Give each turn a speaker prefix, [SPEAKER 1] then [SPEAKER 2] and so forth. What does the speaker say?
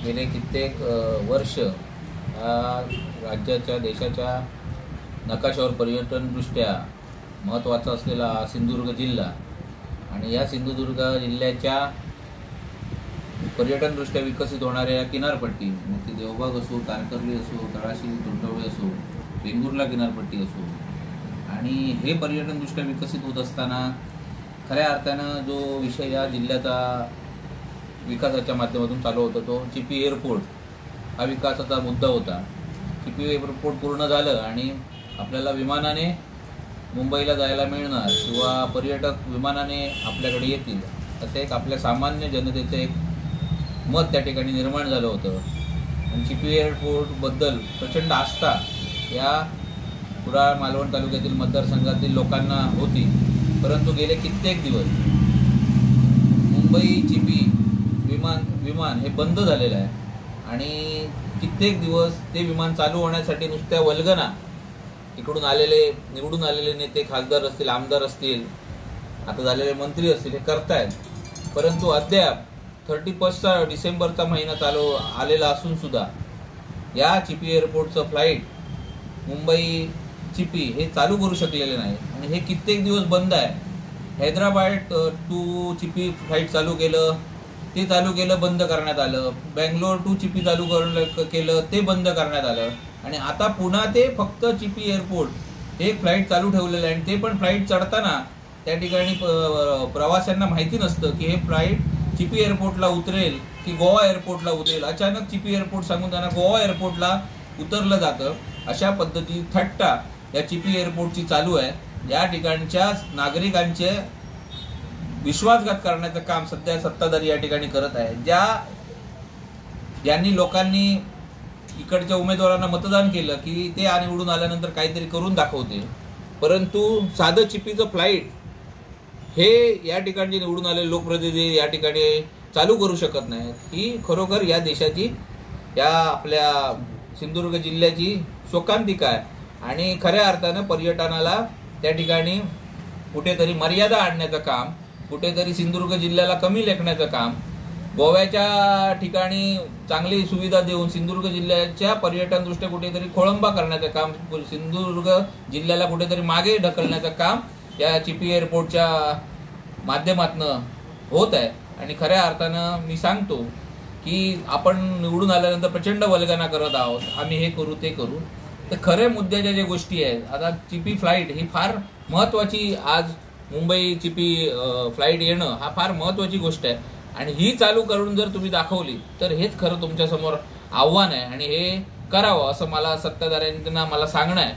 [SPEAKER 1] गेले कित्येक वर्ष राज्याच्या देशाच्या नकाशावर पर्यटनदृष्ट्या महत्त्वाचा असलेला सिंधुदुर्ग जिल्हा आणि या सिंधुदुर्ग जिल्ह्याच्या पर्यटनदृष्ट्या विकसित होणाऱ्या किनारपट्टी, मग ती देवबाग असो, तारकर्ली असो, तळाशी तोंडवळे असो, वेंगुर्ला किनारपट्टी असो, आणि हे पर्यटनदृष्ट्या विकसित होत असताना खऱ्या अर्थानं जो विषय या जिल्ह्याचा विकासाच्या माध्यमातून चालू होता तो चिपी एअरपोर्ट हा विकासाचा मुद्दा होता. चिपी एअरपोर्ट पूर्ण झालं आणि आपल्याला विमानाने मुंबईला जायला मिळणार किंवा पर्यटक विमानाने आपल्याकडे येतील असं एक आपल्या सामान्य जनतेचं एक मत त्या ठिकाणी निर्माण झालं होतं. आणि चिपी एअरपोर्टबद्दल प्रचंड आस्था या कुडाळ मालवण तालुक्यातील मतदारसंघातील लोकांना होती. परंतु गेले कित्येक दिवस मुंबई चिपी विमान हे बंद झालेलं आहे आणि कित्येक दिवस ते विमान चालू होण्यासाठी नुसत्या वल्गना इकडून आलेले निवडून आलेले नेते, खासदार असतील, आमदार असतील, आता झालेले मंत्री असतील, हे करतायत. परंतु अद्याप 31 डिसेंबरचा महिना चालू आलेला असून सुद्धा या चिपी एअरपोर्टचं फ्लाईट मुंबई चिपी हे चालू करू शकलेले नाही आणि हे कित्येक दिवस बंद आहे. हैदराबाद टू चिपी फ्लाईट चालू केलं, ते चालू केलं, बंद करण्यात आलं. बँगलोर टू चिपी चालू केलं, ते बंद करण्यात आलं. आणि आता पुन्हा ते फक्त चिपी एअरपोर्ट हे फ्लाईट चालू ठेवलेलं आहे. आणि ते पण फ्लाईट चढताना त्या ठिकाणी प्रवाशांना माहिती नसतं की हे फ्लाईट चिपी एअरपोर्टला उतरेल की गोवा एअरपोर्टला उतरेल. अचानक चिपी एअरपोर्ट सांगून त्यांना गोवा एअरपोर्टला उतरलं जातं. अशा पद्धती थट्टा या चिपी एअरपोर्टची चालू आहे. या ठिकाणच्या नागरिकांचे विश्वासघात करण्याचं काम सध्या सत्ताधारी या ठिकाणी करत आहे. ज्यांनी लोकांनी इकडच्या उमेदवारांना मतदान केलं की ते निवडून आल्यानंतर काहीतरी करून दाखवते, परंतु साधं चिपीचं फ्लाईट हे या ठिकाणचे निवडून आलेले लोकप्रतिनिधी या ठिकाणी चालू करू शकत नाहीत. ही खरोखर या देशाची, या आपल्या सिंधुदुर्ग जिल्ह्याची शोकांतिका आहे. आणि खऱ्या अर्थानं पर्यटनाला त्या ठिकाणी कुठेतरी मर्यादा आणण्याचं काम, कुठेतरी सिंधुदुर्ग जिल्ह्याला कमी लेखण्याचं काम, गोव्याच्या ठिकाणी चांगली सुविधा देऊन सिंधुदुर्ग जिल्ह्याच्या पर्यटनदृष्ट्या कुठेतरी खोळंबा करण्याचं काम, सिंधुदुर्ग जिल्ह्याला कुठेतरी मागे ढकलण्याचं काम या चिपी एअरपोर्टच्या माध्यमातून होत आहे. आणि खऱ्या अर्थानं मी सांगतो की आपण निवडून आल्यानंतर प्रचंड वल्गना करत आहोत, आम्ही हे करू ते करू. तर खऱ्या मुद्द्याच्या ज्या गोष्टी आहेत, आता चिपी फ्लाईट ही फार महत्त्वाची, आज मुंबई चिपी फ्लाईट येणं हा फार महत्त्वाची गोष्ट आहे. आणि ही चालू करून जर तुम्ही दाखवली तर हेच खरं तुमच्यासमोर आव्हान आहे आणि हे करावं असं मला सत्ताधाऱ्यांना सांगणं आहे.